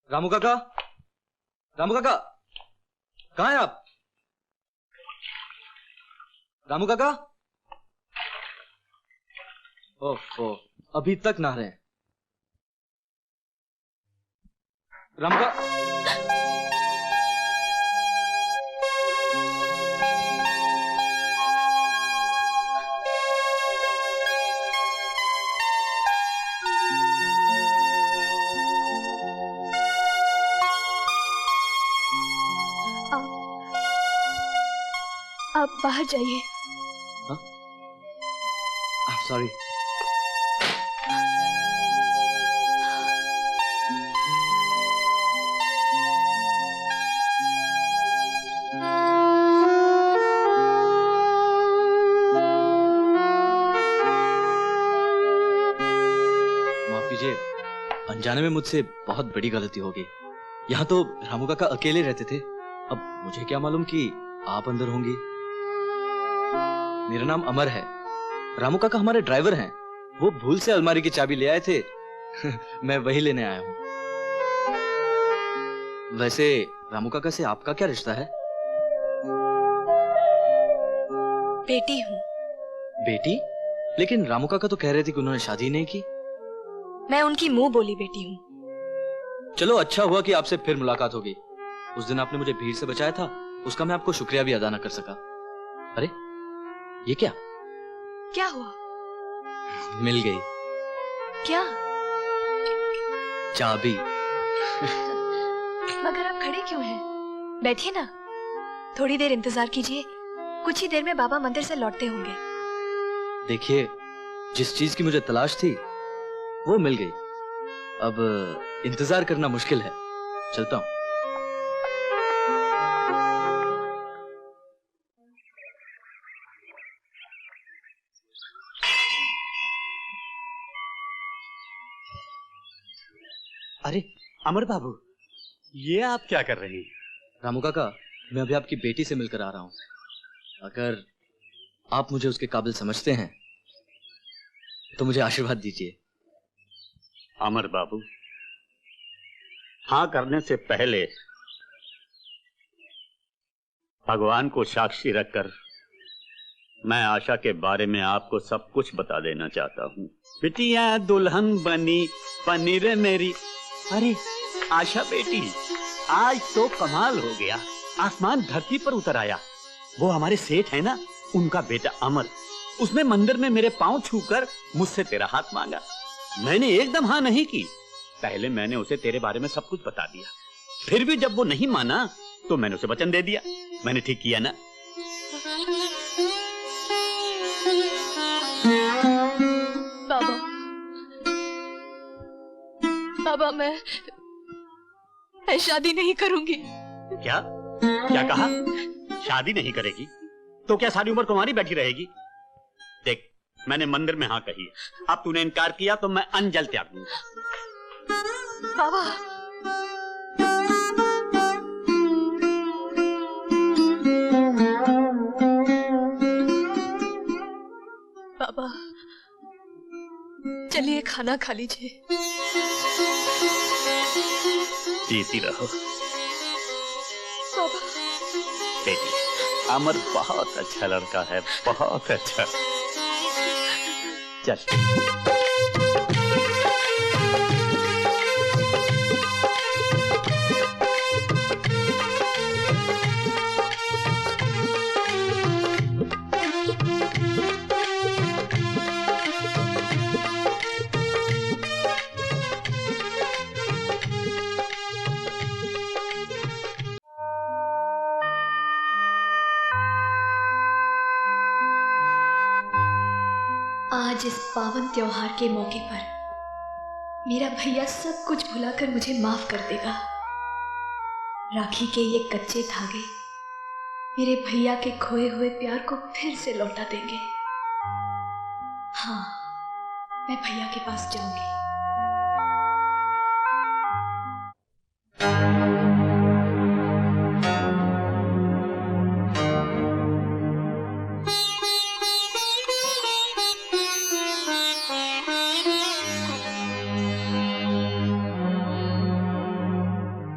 रामू काका, रामू काका, कहाँ हैं आप? रामू काका, ओह, अभी तक नहा रहे हैं। रामू काका, आप बाहर जाइए। सॉरी। माफ कीजिए, अनजाने में मुझसे बहुत बड़ी गलती हो गई। यहाँ तो रामू काका अकेले रहते थे, अब मुझे क्या मालूम कि आप अंदर होंगी। मेरा नाम अमर है, रामू काका हमारे ड्राइवर हैं। वो भूल से अलमारी की चाबी ले आए थे मैं वही लेने आया हूँ। वैसे रामू काका से आपका क्या रिश्ता है? बेटी हूँ। बेटी? लेकिन रामू काका तो कह रहे थे कि उन्होंने शादी नहीं की। मैं उनकी मुंह बोली बेटी हूँ। चलो अच्छा हुआ कि आपसे फिर मुलाकात हो गई। उस दिन आपने मुझे भीड़ से बचाया था, उसका मैं आपको शुक्रिया भी अदा न कर सका। अरे ये क्या? क्या हुआ? मिल गई। क्या? चाबी। मगर आप खड़े क्यों हैं? बैठिए ना, थोड़ी देर इंतजार कीजिए, कुछ ही देर में बाबा मंदिर से लौटते होंगे। देखिए, जिस चीज की मुझे तलाश थी वो मिल गई, अब इंतजार करना मुश्किल है। चलता हूं। अरे अमर बाबू, ये आप क्या कर रहे हैं? रामू काका, मैं अभी आपकी बेटी से मिलकर आ रहा हूं। अगर आप मुझे उसके काबिल समझते हैं तो मुझे आशीर्वाद दीजिए। अमर बाबू, हाँ करने से पहले भगवान को साक्षी रखकर मैं आशा के बारे में आपको सब कुछ बता देना चाहता हूँ। बिटिया दुल्हन बनी पनीर मेरी। अरे आशा बेटी, आज तो कमाल हो गया, आसमान धरती पर उतर आया। वो हमारे सेठ है ना, उनका बेटा अमर, उसने मंदिर में मेरे पांव छूकर मुझसे तेरा हाथ मांगा। मैंने एकदम हाँ नहीं की, पहले मैंने उसे तेरे बारे में सब कुछ बता दिया। फिर भी जब वो नहीं माना तो मैंने उसे वचन दे दिया। मैंने ठीक किया ना? बाबा, मैं शादी नहीं करूंगी। क्या क्या कहा? शादी नहीं करेगी तो क्या सारी उम्र तुम्हारी बैठी रहेगी? देख, मैंने मंदिर में हाँ कही है, अब तूने इनकार किया तो मैं अनजल त्याग दूंगा। बाबा, बाबा चलिए खाना खा लीजिए। जीती रहो बाबा। बेटी, अमर बहुत अच्छा लड़का है, बहुत अच्छा। चल। आज इस पावन त्योहार के मौके पर मेरा भैया सब कुछ भुलाकर मुझे माफ कर देगा। राखी के ये कच्चे धागे मेरे भैया के खोए हुए प्यार को फिर से लौटा देंगे। हाँ, मैं भैया के पास जाऊंगी।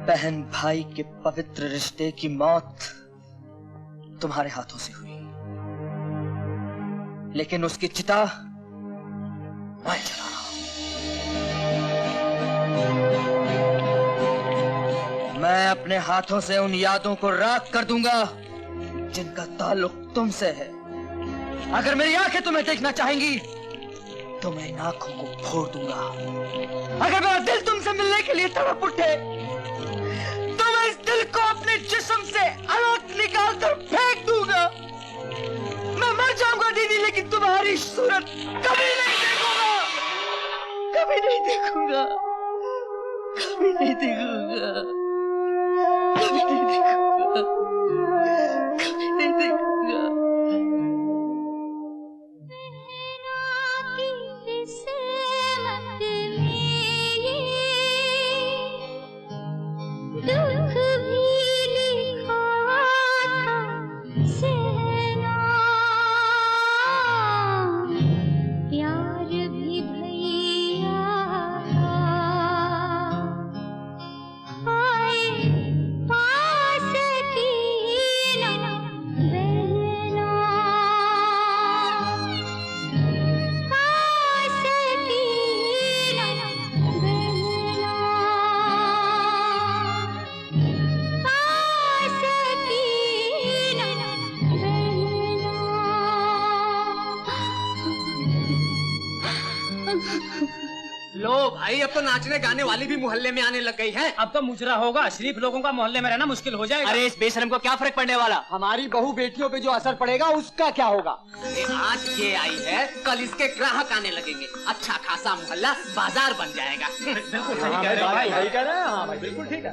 बहन भाई के पवित्र रिश्ते की मौत तुम्हारे हाथों से हुई, लेकिन उसकी चिता मैं जला रहा हूं। मैं अपने हाथों से उन यादों को राख कर दूंगा जिनका ताल्लुक तुमसे है। अगर मेरी आंखें तुम्हें देखना चाहेंगी तो मैं इन आंखों को फोड़ दूंगा। अगर मेरा दिल तुमसे मिलने के लिए तड़प उठे तो मैं इस दिल को अपने जिस्म से अलग निकाल कर फेंक दूंगा। मैं मर जाऊंगा दीदी, लेकिन तुम्हारी सूरत कभी नहीं देखूंगा, कभी नहीं देखूंगा, कभी नहीं देखूंगा, कभी नहीं देखूंगा, कभी नहीं देखूंगा। दुख भी लिखा था सहना, प्यार भी भैया आए पास की ना बहना, पास की ना बहना, लो भाई, अब तो नाचने गाने वाली भी मोहल्ले में आने लग गई है। अब तो मुजरा होगा, शरीफ लोगों का मोहल्ले में रहना मुश्किल हो जाएगा। अरे इस बेशरम को क्या फर्क पड़ने वाला? हमारी बहू बेटियों पे जो असर पड़ेगा उसका क्या होगा? आज ये आई है, कल इसके ग्राहक आने लगेंगे, अच्छा खासा मोहल्ला बाजार बन जाएगा। बिल्कुल सही कह रहे हैं। बिल्कुल ठीक है।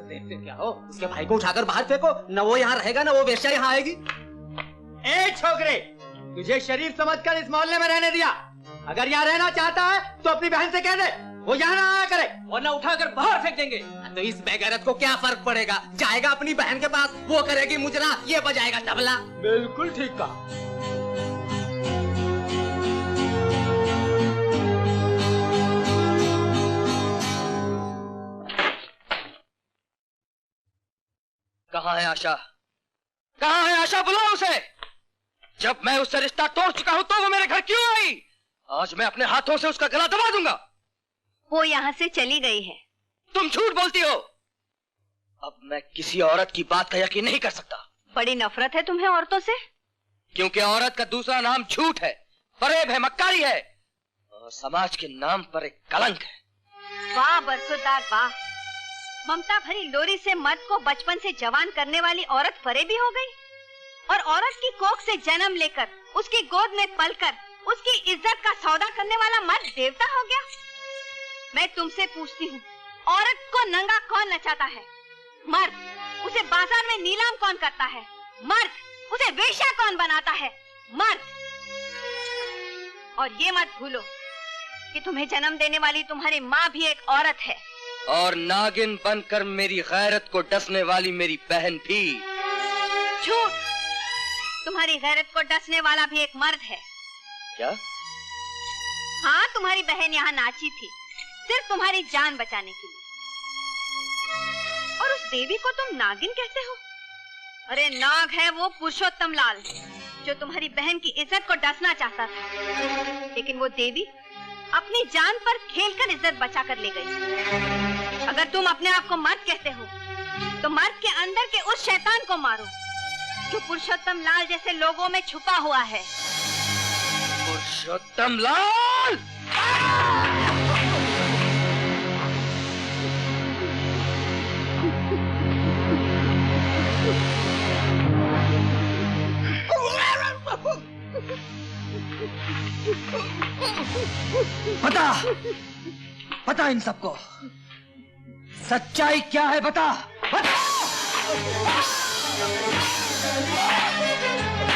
देखते क्या हो, उसके भाई को उठाकर बाहर फेंको, न वो यहाँ रहेगा न वो वेश्या यहाँ आएगी। ए छोकरे, तुझे शरीफ समझकर इस मोहल्ले में रहने दिया। अगर यहाँ रहना चाहता है तो अपनी बहन से कह दे वो यहाँ ना आया करे, वरना उठाकर बाहर फेंक देंगे। तो इस बेगैरत को क्या फर्क पड़ेगा? जाएगा अपनी बहन के पास, वो करेगी मुजरा, ये बजाएगा तबला। बिल्कुल ठीक कहा। कहाँ है आशा? कहाँ है आशा? बुलाओ उसे। जब मैं उससे रिश्ता तोड़ चुका हूँ तो वो मेरे घर क्यों आई? आज मैं अपने हाथों से उसका गला दबा दूंगा। वो यहाँ से चली गई है। तुम झूठ बोलती हो। अब मैं किसी औरत की बात का यकीन नहीं कर सकता। बड़ी नफरत है तुम्हें औरतों से? क्योंकि औरत का दूसरा नाम झूठ है, फरेब है, मक्कारी है और समाज के नाम पर एक कलंक है। वाह बरसुदार वाह, ममता भरी लोरी से मर्द को बचपन से जवान करने वाली औरत फरेबी हो गई, और औरत की कोख से जन्म लेकर उसकी गोद में पलकर उसकी इज्जत का सौदा करने वाला मर्द देवता हो गया। मैं तुमसे पूछती हूँ, औरत को नंगा कौन नचाता है? मर्द। उसे बाजार में नीलाम कौन करता है? मर्द। उसे वेश्या कौन बनाता है? मर्द। और ये मत भूलो कि तुम्हें जन्म देने वाली तुम्हारी माँ भी एक औरत है, और नागिन बनकर मेरी गैरत को डसने वाली मेरी बहन भी। झूठ। तुम्हारी गैरत को डसने वाला भी एक मर्द है। क्या? हाँ, तुम्हारी बहन यहाँ नाची थी सिर्फ तुम्हारी जान बचाने के लिए, और उस देवी को तुम नागिन कहते हो? अरे नाग है वो पुरुषोत्तम लाल, जो तुम्हारी बहन की इज्जत को डसना चाहता था, लेकिन वो देवी अपनी जान पर खेलकर इज्जत बचा कर ले गई। अगर तुम अपने आप को मर्द कहते हो तो मर्द के अंदर के उस शैतान को मारो जो पुरुषोत्तम लाल जैसे लोगों में छुपा हुआ है। पुरुषोत्तम लाल! बता, बता इन सबको सच्चाई क्या है, बता, बता,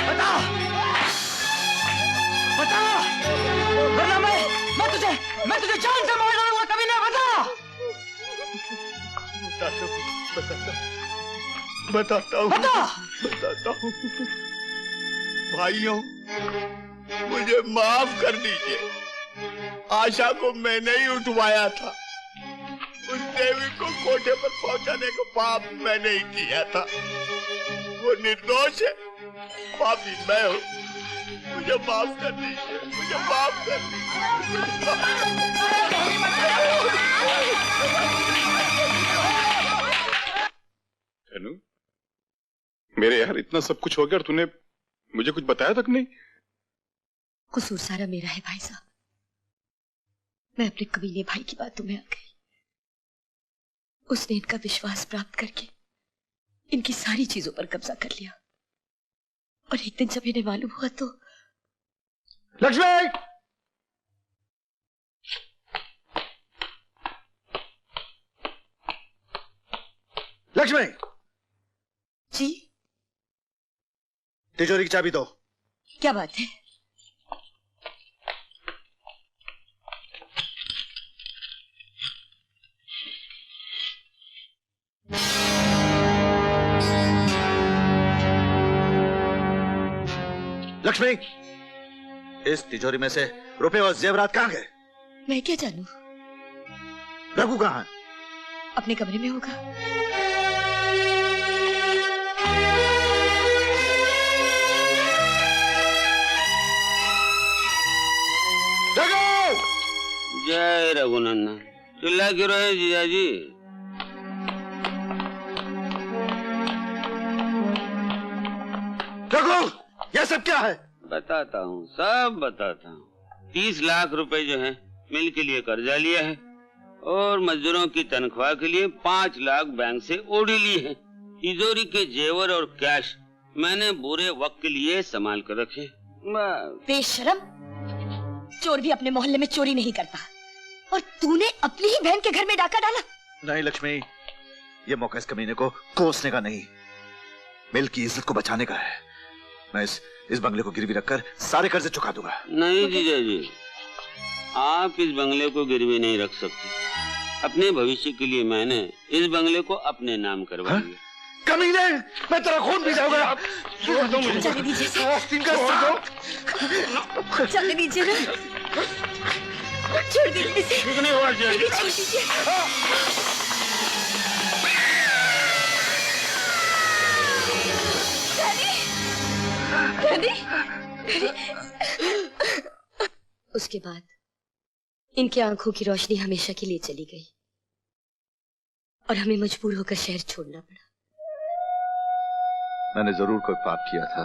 बता, बता, वरना मैं तुझे जान से मार डालूंगा। कभी नहीं। बता। बताता हूँ भाइयों, मुझे माफ कर दीजिए। आशा को मैंने ही उठवाया था, उसके देवी को कोठे पर पहुंचाने का पाप मैंने ही किया था। वो निर्दोष है, पापी मैं हूँ। मुझे माफ कर दीजिए, मुझे माफ कर दीजिए। धनु, मेरे यार इतना सब कुछ हो गया और तूने मुझे कुछ बताया तक नहीं। कसूर सारा मेरा है भाई साहब। मैं अपने कमीने भाई की बातों में आ गई। उसने इनका विश्वास प्राप्त करके इनकी सारी चीजों पर कब्जा कर लिया, और एक दिन जब इन्हें मालूम हुआ तो। लक्ष्मी! लक्ष्मी! जी? तिजोरी की चाबी दो। क्या बात है? लक्ष्मी, इस तिजोरी में से रुपए और जेवरात कहाँ गए? मैं क्या जानूं? रघु कहाँ है? अपने कमरे में होगा। रघु! जय रघुनंदन। चिल्ला क्यों रहे जीजा जी? रघु, यह सब क्या है? बताता हूँ, सब बताता हूँ। 30 लाख रुपए जो है मिल के लिए कर्जा लिया है, और मजदूरों की तनख्वाह के लिए 5 लाख बैंक से ओढ़ी ली है। तिजोरी के जेवर और कैश मैंने बुरे वक्त के लिए संभाल कर रखे। बेशरम, चोर भी अपने मोहल्ले में चोरी नहीं करता, और तूने अपनी ही बहन के घर में डाका डाला। नहीं लक्ष्मी, ये मौका इस कमीने को कोसने का नहीं, मिल की इज्जत को बचाने का है। मैं इस बंगले को गिरवी रखकर सारे कर्जे चुका दूंगा। नहीं जीजा जी, आप इस बंगले को गिरवी नहीं रख सकते। अपने भविष्य के लिए मैंने इस बंगले को अपने नाम करवा दिया। कमीने, मैं तेरा खून पी जाऊंगा। चले दीजिए, चले दीजिए ना, छोड़ दीजिए इसे। छोड़ दीजिए। उसके बाद इनकी आंखों की रोशनी हमेशा के लिए चली गई, और हमें मजबूर होकर शहर छोड़ना पड़ा। मैंने जरूर कोई पाप किया था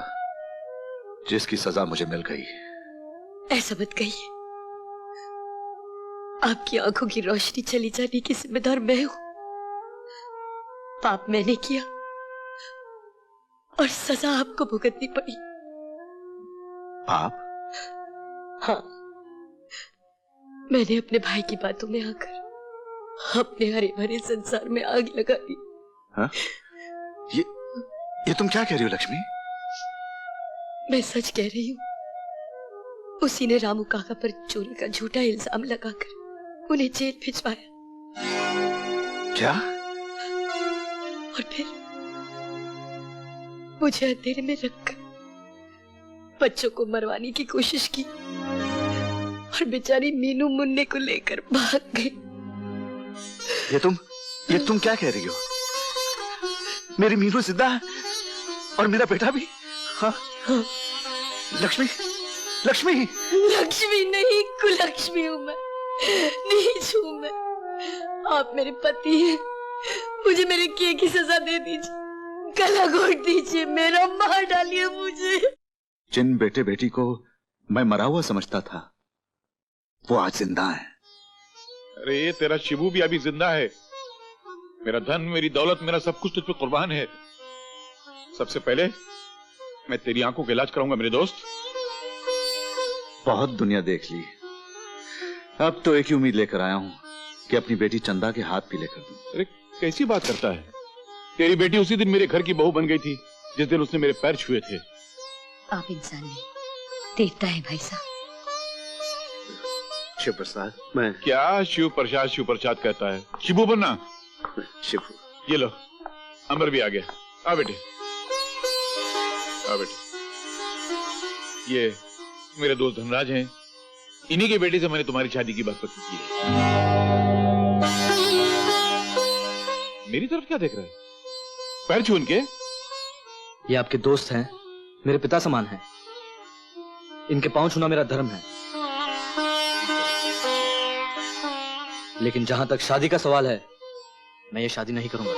जिसकी सजा मुझे मिल गई। ऐसा मत कहिए, आपकी आंखों की रोशनी चली जाने की जिम्मेदार मैं हूं। पाप मैंने किया और सजा आपको भुगतनी पड़ी। पाप? हाँ, मैंने अपने भाई की बातों में आकर अपने हरे भरे संसार में आग लगा दी। हाँ? ये तुम क्या कह रही हो लक्ष्मी? मैं सच कह रही हूँ। उसी ने रामू काका पर चोरी का झूठा इल्जाम लगाकर उन्हें जेल भिजवाया। क्या? और फिर मुझे अंधेरे में रखकर बच्चों को मरवाने की कोशिश की, और बेचारी मीनू मुन्ने को लेकर भाग गई। ये तुम क्या कह रही हो? मेरी मीनू जिंदा है और मेरा बेटा भी? हाँ? लक्ष्मी, लक्ष्मी! लक्ष्मी नहीं, कुलक्ष्मी हूँ मैं, नीच हूँ मैं। आप मेरे पति हैं, मुझे मेरे किए की सजा दे दीजिए, गला घोट दीजिए, मेरा मार डालिए मुझे। जिन बेटे बेटी को मैं मरा हुआ समझता था, वो आज जिंदा है। अरे ये तेरा शिबू भी अभी जिंदा है। मेरा धन, मेरी दौलत, मेरा सब कुछ तुझ पे कुर्बान है। सबसे पहले मैं तेरी आंखों का इलाज कराऊंगा मेरे दोस्त। बहुत दुनिया देख ली, अब तो एक ही उम्मीद लेकर आया हूं कि अपनी बेटी चंदा के हाथ पीले कर दूं। अरे कैसी बात करता है? तेरी बेटी उसी दिन मेरे घर की बहू बन गई थी जिस दिन उसने मेरे पैर छुए थे। आप इंसान नहीं, देवता है भाई साहब। शिव प्रसाद, मैं क्या शिव प्रसाद कहता है? शिबू बनना। शिव, ये लो, अमर भी आ गया। आ बेटे, आ बेटे। ये मेरे दोस्त धनराज हैं, इन्हीं के बेटे से मैंने तुम्हारी शादी की बात पक्की की है। मेरी तरफ क्या देख रहे हैं? पैर छू इनके। ये आपके दोस्त हैं, मेरे पिता समान हैं। इनके पांव छूना मेरा धर्म है। लेकिन जहां तक शादी का सवाल है, मैं ये शादी नहीं करूंगा।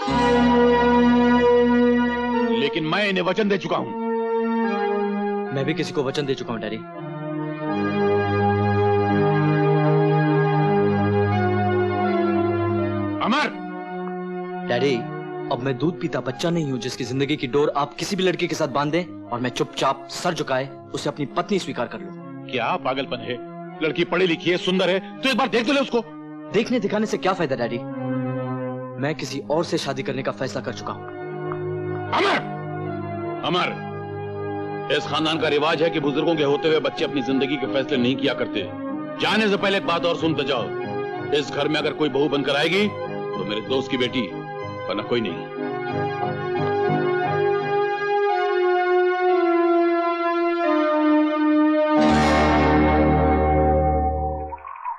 लेकिन मैं इन्हें वचन दे चुका हूं। मैं भी किसी को वचन दे चुका हूं डैडी। अमर! डैडी, अब मैं दूध पीता बच्चा नहीं हूं जिसकी जिंदगी की डोर आप किसी भी लड़के के साथ बांध दें और मैं चुपचाप सर झुकाए उसे अपनी पत्नी स्वीकार कर लूं। क्या पागलपन है? लड़की पढ़ी लिखी है, सुंदर है, तो एक बार देख तो ले उसको। देखने दिखाने से क्या फायदा डैडी? मैं किसी और से शादी करने का फैसला कर चुका हूं। अमर! अमर, इस खानदान का रिवाज है कि बुजुर्गों के होते हुए बच्चे अपनी जिंदगी के फैसले नहीं किया करते। जाने से पहले एक बात और सुनते जाओ। इस घर में अगर कोई बहू बनकर आएगी तो मेरे दोस्त की बेटी, वरना कोई नहीं।